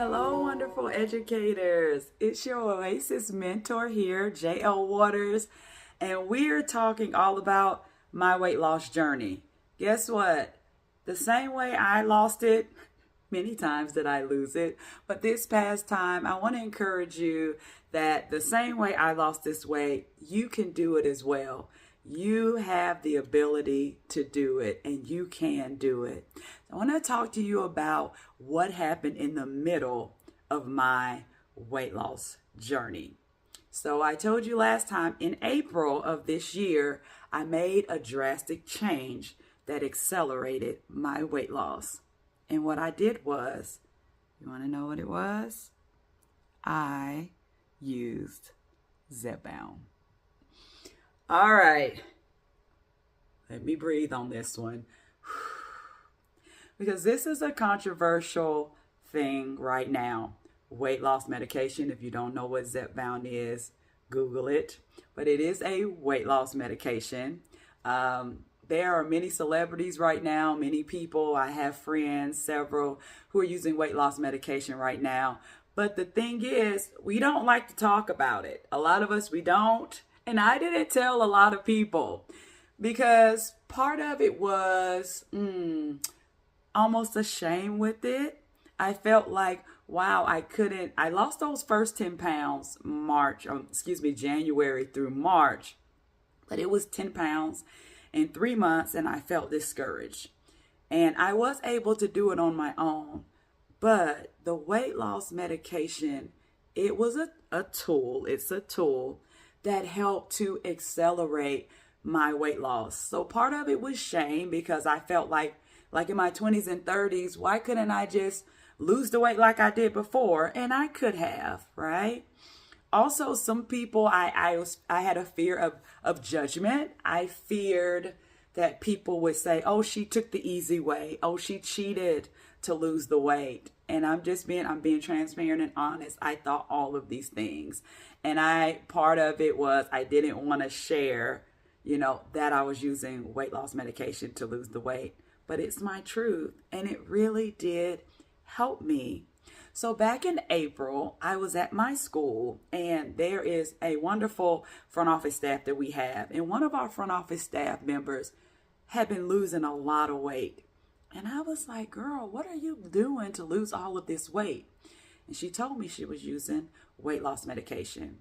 Hello, wonderful educators. It's your Oasis mentor here, JL Waters, and we're talking all about my weight loss journey. Guess what? The same way I lost it, many times did I lose it, but this past time, I want to encourage you that the same way I lost this weight, you can do it as well. You have the ability to do it, and you can do it. I want to talk to you about what happened in the middle of my weight loss journey. So I told you last time in April of this year, I made a drastic change that accelerated my weight loss. And what I did was, you want to know what it was? I used Zepbound. All right, let me breathe on this one. Because this is a controversial thing right now. Weight loss medication. If you don't know what Zepbound is, Google it. But it is a weight loss medication. There are many celebrities right now, many people. I have friends, several, who are using weight loss medication right now. But the thing is, we don't like to talk about it. A lot of us, we don't. And I didn't tell a lot of people because part of it was almost a shame with it. I felt like, wow, I lost those first 10 pounds January through March, but it was 10 pounds in 3 months and I felt discouraged. And I was able to do it on my own, but the weight loss medication, it was a tool. It's a tool that helped to accelerate my weight loss. So part of it was shame because I felt like in my 20s and 30s, why couldn't I just lose the weight like I did before? And I could have, right? Also, some people, I had a fear of judgment. I feared that people would say, oh, she took the easy way. Oh, she cheated to lose the weight. And I'm being transparent and honest. I thought all of these things. And part of it was I didn't want to share, that I was using weight loss medication to lose the weight. But it's my truth. And it really did help me. So back in April, I was at my school and there is a wonderful front office staff that we have. And one of our front office staff members had been losing a lot of weight. And I was like, girl, what are you doing to lose all of this weight? And she told me she was using weight loss medication.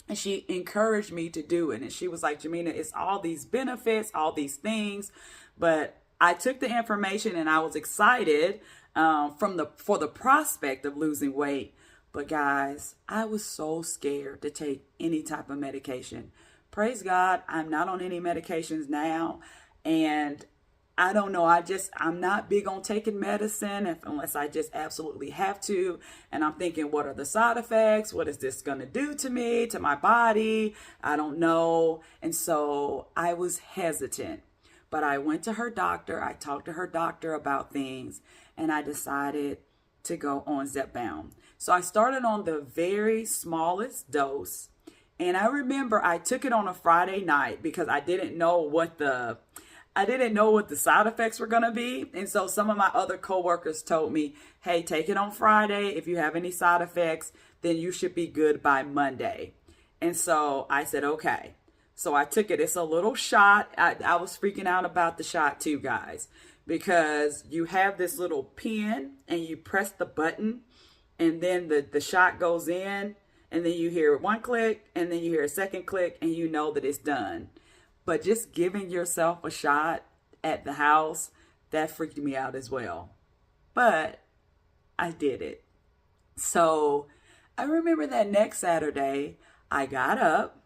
And she encouraged me to do it. And she was like, Jamina, it's all these benefits, all these things. But I took the information and I was excited for the prospect of losing weight. But guys, I was so scared to take any type of medication. Praise God, I'm not on any medications now. And I don't know. I'm not big on taking medicine unless I just absolutely have to. And I'm thinking, what are the side effects? What is this going to do to me, to my body? I don't know. And so I was hesitant. But I went to her doctor. I talked to her doctor about things. And I decided to go on Zepbound. So I started on the very smallest dose. And I remember I took it on a Friday night because I didn't know what the side effects were going to be. And so some of my other coworkers told me, hey, take it on Friday. If you have any side effects, then you should be good by Monday. And so I said, okay. So I took it. It's a little shot. I was freaking out about the shot too, guys, because you have this little pen and you press the button and then the shot goes in and then you hear one click and then you hear a second click and you know that it's done. But just giving yourself a shot at the house, that freaked me out as well. But I did it. So I remember that next Saturday, I got up,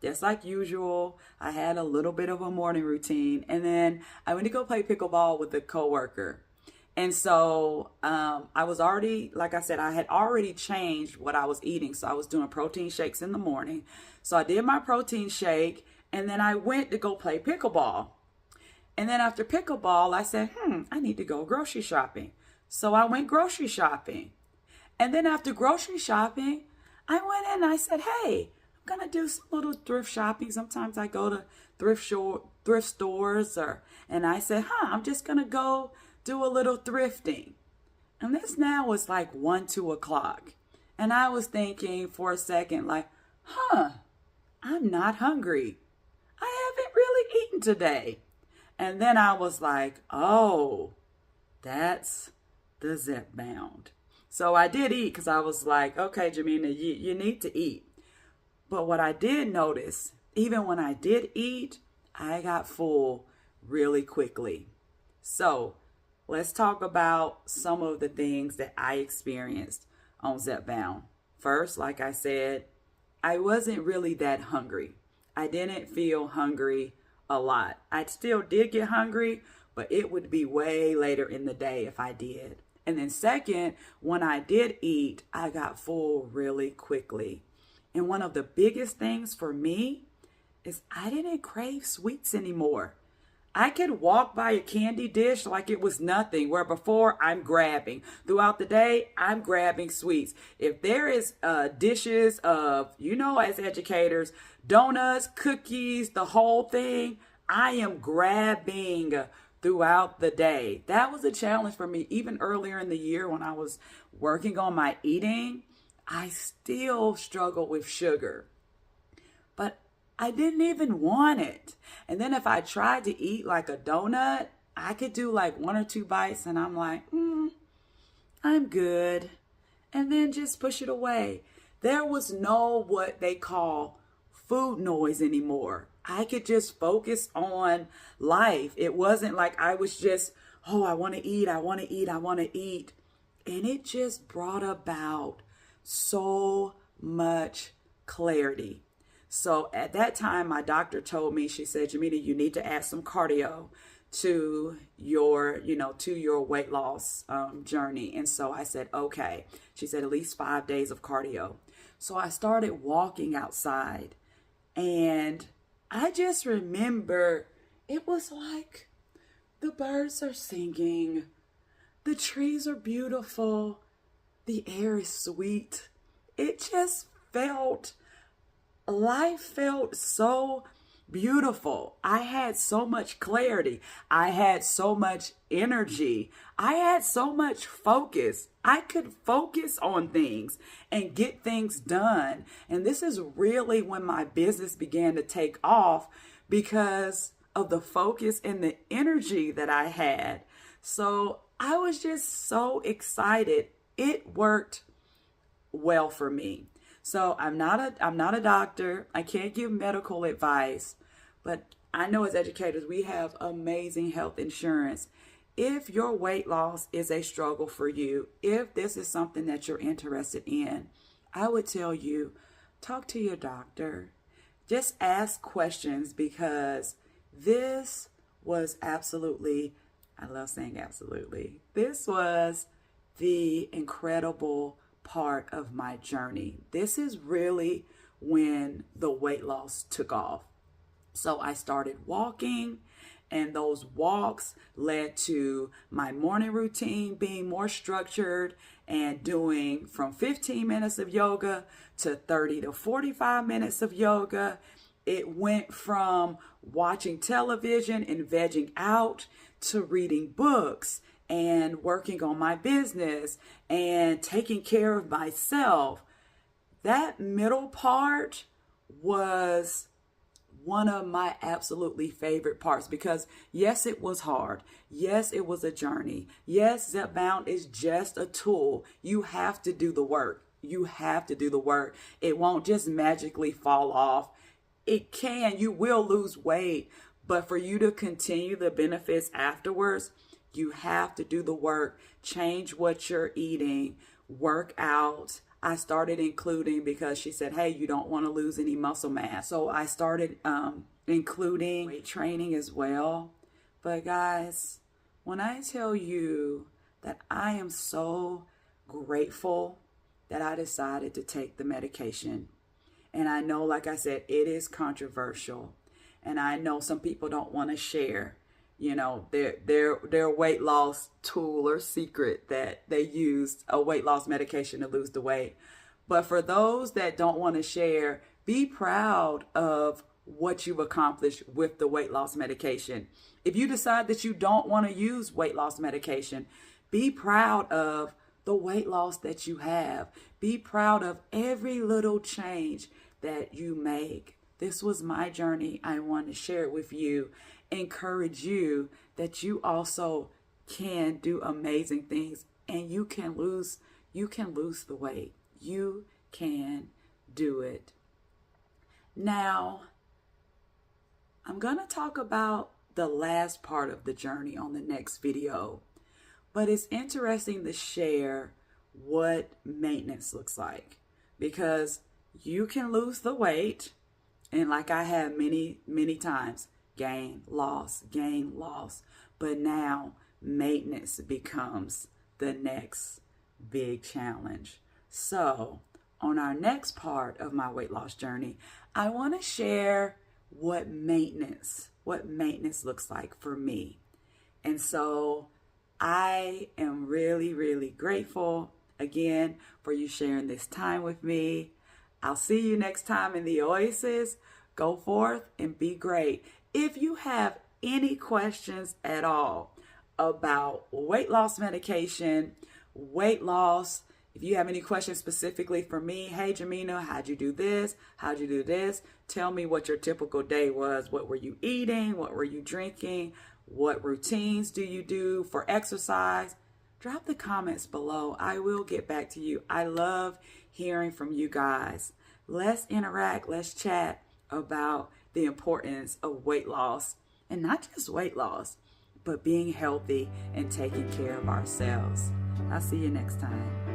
just like usual. I had a little bit of a morning routine. And then I went to go play pickleball with a coworker. And so I was already, like I said, I had already changed what I was eating. So I was doing protein shakes in the morning. So I did my protein shake. And then I went to go play pickleball. And then after pickleball, I said, I need to go grocery shopping. So I went grocery shopping. And then after grocery shopping, I went in and I said, hey, I'm going to do some little thrift shopping. Sometimes I go to thrift stores and I said, I'm just going to go do a little thrifting. And this now was like 1, 2 o'clock. And I was thinking for a second, like, I'm not hungry. I haven't really eaten today. And then I was like, oh, that's the Zepbound. So I did eat because I was like, okay, Jamina, you need to eat. But what I did notice, even when I did eat, I got full really quickly. So let's talk about some of the things that I experienced on Zepbound. First, like I said, I wasn't really that hungry. I didn't feel hungry a lot. I still did get hungry, but it would be way later in the day if I did. And then second, when I did eat, I got full really quickly. And one of the biggest things for me is I didn't crave sweets anymore. I could walk by a candy dish like it was nothing, where before I'm grabbing. Throughout the day, I'm grabbing sweets. If there is dishes of, as educators, donuts, cookies, the whole thing, I am grabbing throughout the day. That was a challenge for me. Even earlier in the year when I was working on my eating, I still struggled with sugar. But I didn't even want it. And then if I tried to eat like a donut, I could do like 1 or 2 bites and I'm like, I'm good. And then just push it away. There was no what they call food noise anymore. I could just focus on life. It wasn't like I was just, I want to eat, I want to eat, I want to eat. And it just brought about so much clarity. So at that time, my doctor told me, she said, Jamita, you need to add some cardio to your, to your weight loss journey. And so I said, okay. She said, at least 5 days of cardio. So I started walking outside and I just remember it was like the birds are singing, the trees are beautiful, the air is sweet. It just life felt so beautiful. I had so much clarity. I had so much energy. I had so much focus. I could focus on things and get things done. And this is really when my business began to take off because of the focus and the energy that I had. So I was just so excited. It worked well for me. So I'm not a doctor. I can't give medical advice, but I know as educators, we have amazing health insurance. If your weight loss is a struggle for you, if this is something that you're interested in, I would tell you, talk to your doctor. Just ask questions because this was absolutely, I love saying absolutely, this was the incredible part of my journey. This is really when the weight loss took off. So I started walking, and those walks led to my morning routine being more structured and doing from 15 minutes of yoga to 30 to 45 minutes of yoga. It went from watching television and vegging out to reading books and working on my business and taking care of myself. That middle part was one of my absolutely favorite parts because yes, it was hard. Yes, it was a journey. Yes, Zepbound is just a tool. You have to do the work. You have to do the work. It won't just magically fall off. You will lose weight, but for you to continue the benefits afterwards, you have to do the work, change what you're eating, work out. I started including because she said, hey, you don't want to lose any muscle mass. So I started including weight training as well. But guys, when I tell you that I am so grateful that I decided to take the medication. And I know, like I said, it is controversial. And I know some people don't want to share their weight loss tool or secret that they used a weight loss medication to lose the weight. But for those that don't want to share, be proud of what you've accomplished with the weight loss medication. If you decide that you don't want to use weight loss medication, Be proud of the weight loss that you have. Be proud of every little change that you make. This was my journey. I want to share it with you. Encourage you that you also can do amazing things, and you can lose the weight. You can do it. Now, I'm going to talk about the last part of the journey on the next video, but it's interesting to share what maintenance looks like, because you can lose the weight, and like I have many times, gain, loss, but now maintenance becomes the next big challenge. So on our next part of my weight loss journey, I want to share what maintenance looks like for me. And so I am really grateful again for you sharing this time with me. I'll see you next time in the Oasis. Go forth and be great. If you have any questions at all about weight loss medication, weight loss, if you have any questions specifically for me, hey Jamina, how'd you do this? How'd you do this? Tell me what your typical day was. What were you eating? What were you drinking? What routines do you do for exercise? Drop the comments below. I will get back to you. I love hearing from you guys. Let's interact. Let's chat about the importance of weight loss, and not just weight loss, but being healthy and taking care of ourselves. I'll see you next time.